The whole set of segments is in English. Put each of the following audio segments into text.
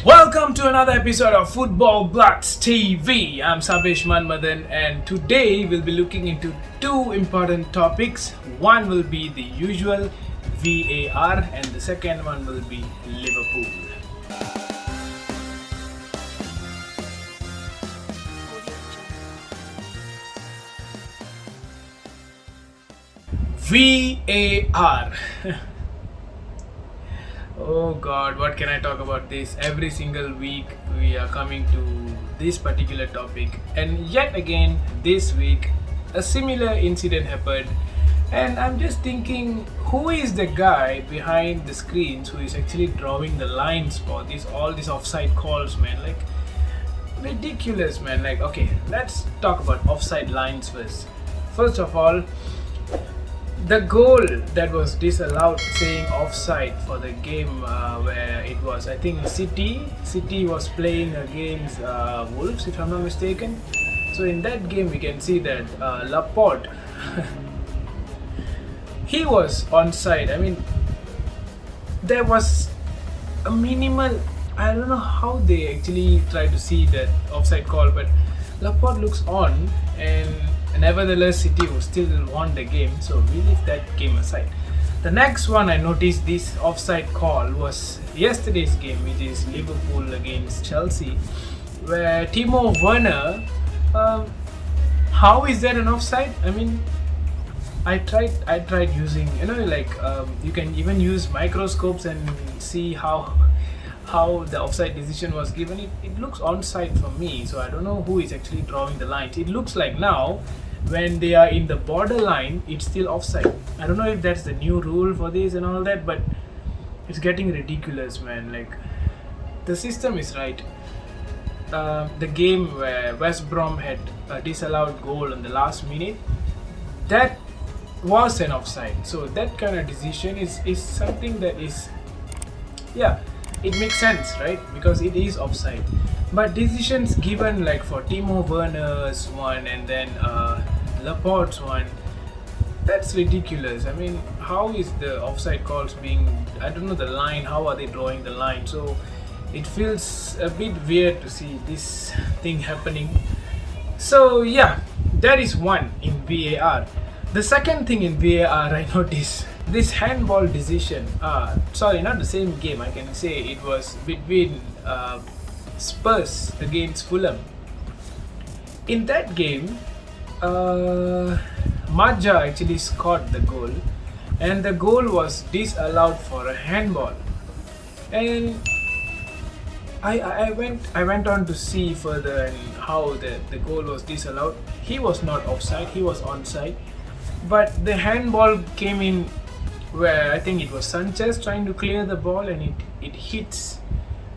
Welcome to another episode of Football Bloods TV. I'm Sabesh Manmathan, and today we'll be looking into two important topics. One will be the usual VAR, and the second one will be Liverpool. VAR. Oh god, what can I talk about this? Every single week we are coming to this particular topic, and yet again this week a similar incident happened, and I'm just thinking, who is the guy behind the screens who is actually drawing the lines for all these offside calls, man? Like, ridiculous, man. Like, okay, let's talk about offside lines first. First of all, the goal that was disallowed, saying offside for the game where it was, I think, City was playing against Wolves, if I'm not mistaken. So in that game we can see that Laporte he was onside. I mean, there was a minimal, I don't know how they actually try to see that offside call, but Laporte looks on, and nevertheless City will still won the game, so we leave that game aside. The next one I noticed this offside call was yesterday's game, which is Liverpool against Chelsea, where Timo Werner, how is that an offside? I mean, I tried using, you can even use microscopes and see how the offside decision was given. It looks onside for me, so I don't know who is actually drawing the lines. It looks like now when they are in the borderline, it's still offside. I don't know if that's the new rule for this and all that, but it's getting ridiculous, man. Like, the system is right. The game where West Brom had a disallowed goal in the last minute, that was an offside. So that kind of decision is something that is, yeah, it makes sense, right? Because it is offside. But decisions given like for Timo Werner's one and then Laporte's one, that's ridiculous. I mean, how is the offside calls being, I don't know the line, how are they drawing the line? So it feels a bit weird to see this thing happening. So yeah, that is one in VAR. The second thing in VAR I noticed, this handball decision, sorry, not the same game, I can say it was between Spurs against Fulham. In that game, Maja actually scored the goal, and the goal was disallowed for a handball. And I went on to see further and how the goal was disallowed. He was not offside, he was onside, but the handball came in where I think it was Sanchez trying to clear the ball, and it hits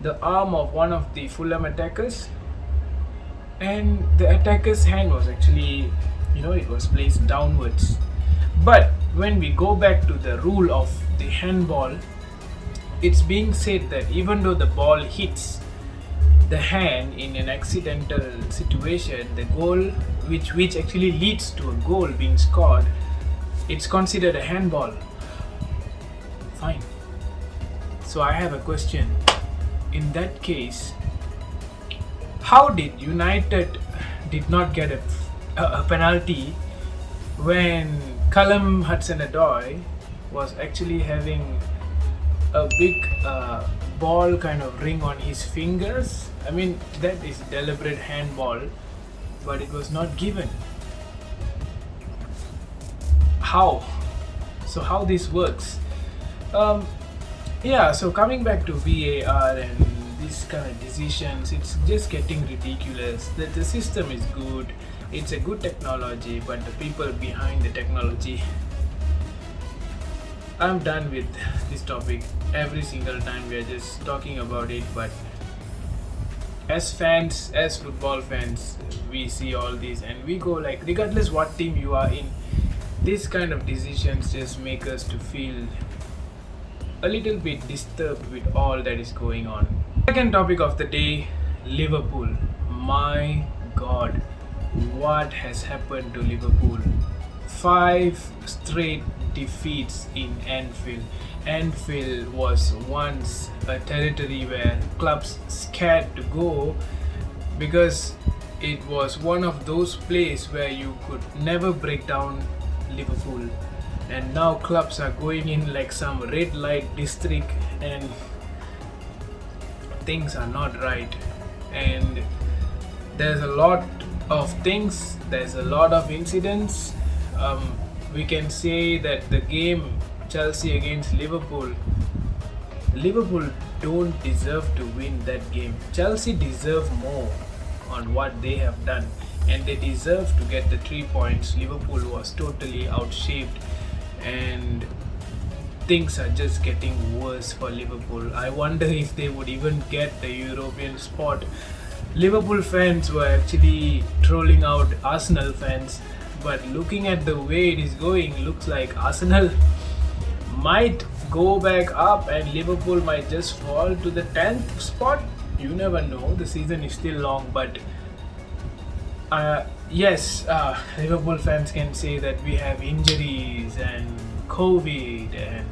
the arm of one of the Fulham attackers, and the attacker's hand was actually, it was placed downwards. But when we go back to the rule of the handball, it's being said that even though the ball hits the hand in an accidental situation, the goal which actually leads to a goal being scored, it's considered a handball. Fine. So I have a question. In that case, how did United did not get a penalty when Callum Hudson-Odoi was actually having a big ball kind of ring on his fingers? I mean, that is deliberate handball, but it was not given. How? So how this works? Yeah, so coming back to VAR and these kind of decisions, it's just getting ridiculous. The system is good, it's a good technology, but the people behind the technology, I'm done with this topic. Every single time we are just talking about it, but as fans, as football fans, we see all these and we go like, regardless what team you are in, these kind of decisions just make us to feel a little bit disturbed with all that is going on. Second topic of the day, Liverpool. My god, what has happened to Liverpool? 5 straight defeats in Anfield. Anfield was once a territory where clubs scared to go because it was one of those places where you could never break down Liverpool. And now clubs are going in like some red light district and things are not right. And there's a lot of things, there's a lot of incidents. We can say that the game Chelsea against Liverpool don't deserve to win that game. Chelsea deserve more on what they have done, and they deserve to get the 3 points. Liverpool was totally outshaped, and things are just getting worse for Liverpool. I wonder if they would even get the European spot. Liverpool fans were actually trolling out Arsenal fans, but looking at the way it is going, looks like Arsenal might go back up and Liverpool might just fall to the 10th spot. You never know, the season is still long, but yes, Liverpool fans can say that we have injuries and COVID and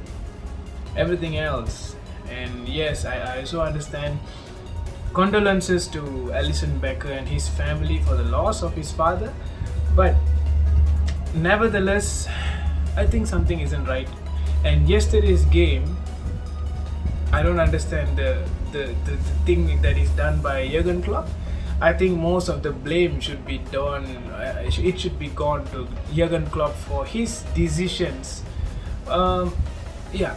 everything else. And yes, I also understand. Condolences to Alisson Becker and his family for the loss of his father, but nevertheless, I think something isn't right. And yesterday's game, I don't understand the thing that is done by Jurgen Klopp. I think most of the blame should be done. It should be gone to Jurgen Klopp for his decisions. Yeah.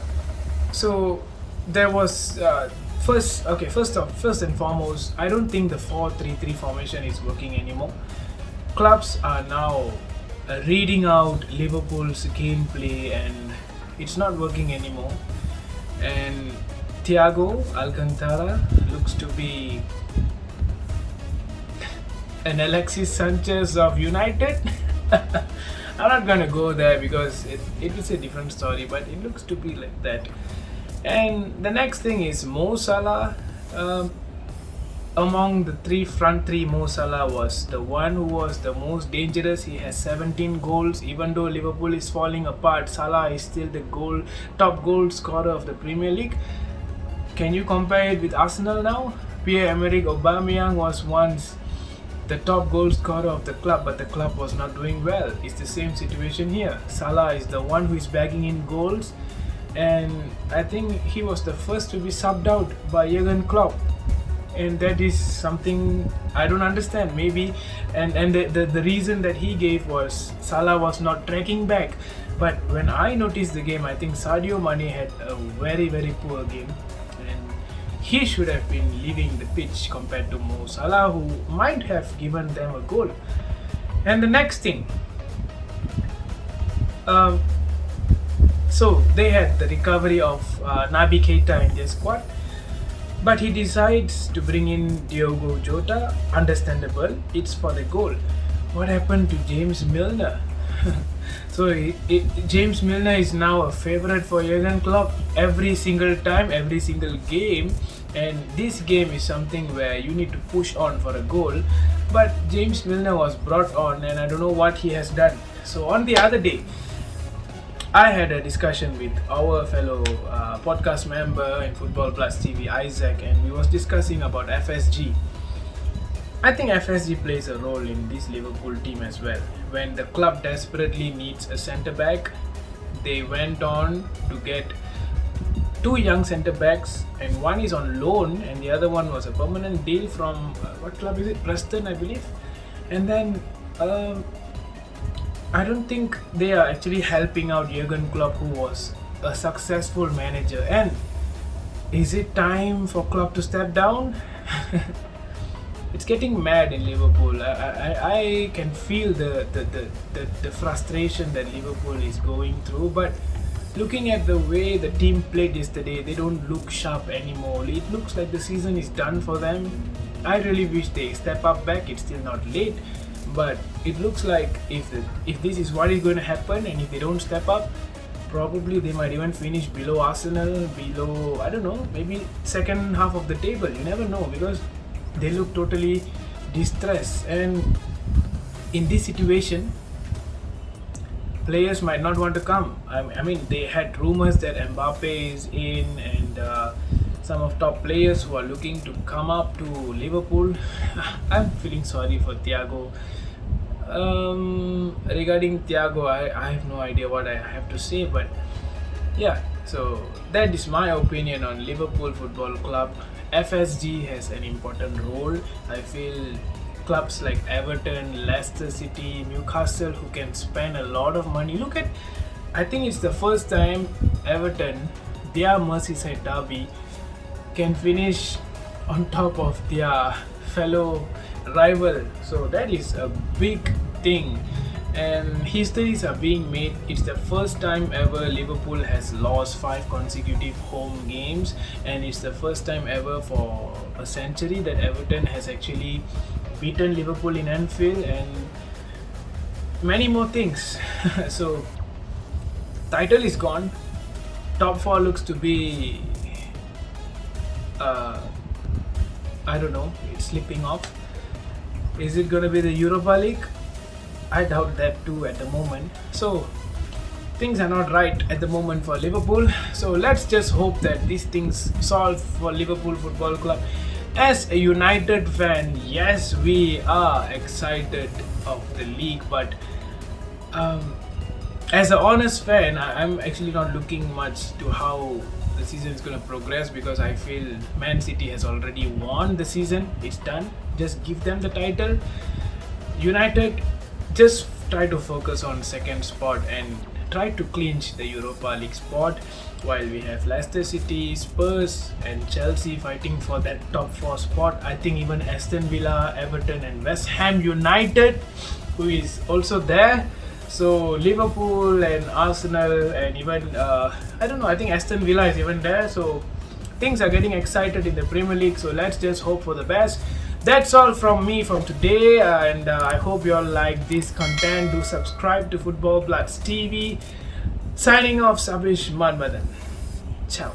So there was first and foremost, I don't think the 4-3-3 formation is working anymore. Clubs are now reading out Liverpool's gameplay, and it's not working anymore. And Thiago Alcantara looks to be an Alexis Sanchez of United. I'm not gonna go there because it was a different story, but it looks to be like that. And the next thing is Mo Salah. Among the front three, Mo Salah was the one who was the most dangerous. He has 17 goals. Even though Liverpool is falling apart, Salah is still the top goal scorer of the Premier League. Can you compare it with Arsenal now? Pierre-Emerick Aubameyang was once the top goal scorer of the club, but the club was not doing well. It's the same situation here. Salah is the one who is bagging in goals, and I think he was the first to be subbed out by Jurgen Klopp. And that is something I don't understand. Maybe and the reason that he gave was Salah was not tracking back. But when I noticed the game, I think Sadio Mane had a very, very poor game, and he should have been leaving the pitch compared to Mo Salah, who might have given them a goal. And the next thing, so they had the recovery of Naby Keita in their squad, but he decides to bring in Diogo Jota. Understandable, it's for the goal. What happened to James Milner? So James Milner is now a favorite for Jurgen Klopp every single time, every single game. And this game is something where you need to push on for a goal. But James Milner was brought on, and I don't know what he has done. So on the other day, I had a discussion with our fellow podcast member in Football Plus TV, Isaac, and we was discussing about FSG. I think FSG plays a role in this Liverpool team as well. When the club desperately needs a centre back, they went on to get two young centre backs, and one is on loan and the other one was a permanent deal from what club is it? Preston, I believe. And then I don't think they are actually helping out Jurgen Klopp, who was a successful manager. And is it time for Klopp to step down? It's getting mad in Liverpool. I can feel the frustration that Liverpool is going through. But looking at the way the team played yesterday, they don't look sharp anymore. It looks like the season is done for them. I really wish they step up back. It's still not late, but it looks like if this is what is going to happen, and if they don't step up, probably they might even finish below Arsenal, below, I don't know, maybe second half of the table. You never know, because they look totally distressed. And in this situation, players might not want to come. I mean, they had rumors that Mbappe is in, and some of top players who are looking to come up to Liverpool. I'm feeling sorry for Thiago. Regarding Thiago, I have no idea what I have to say, but yeah, so that is my opinion on Liverpool Football Club. FSG has an important role. I feel clubs like Everton, Leicester City, Newcastle, who can spend a lot of money. Look at, I think it's the first time Everton, their Merseyside derby, can finish on top of their fellow rival. So that is a big thing, and histories are being made. It's the first time ever Liverpool has lost 5 consecutive home games, and it's the first time ever for a century that Everton has actually beaten Liverpool in Anfield, and many more things. So title is gone. Top 4 looks to be I don't know, it's slipping off. Is it gonna be the Europa League? I doubt that too at the moment. So things are not right at the moment for Liverpool. So let's just hope that these things solve for Liverpool Football Club. As a United fan, yes, we are excited of the league, but as an honest fan, I'm actually not looking much to how the season is going to progress, because I feel Man City has already won the season. It's done. Just give them the title. United, just try to focus on second spot and try to clinch the Europa League spot, while we have Leicester City, Spurs and Chelsea fighting for that top 4 spot. I think even Aston Villa, Everton and West Ham United, who is also there. So Liverpool and Arsenal, and even I don't know, I think Aston Villa is even there. So things are getting excited in the Premier League. So let's just hope for the best. That's all from me from today, and I hope you all like this content. Do subscribe to Football Bloods TV. Signing off, Sabesh, Manmathan. Ciao.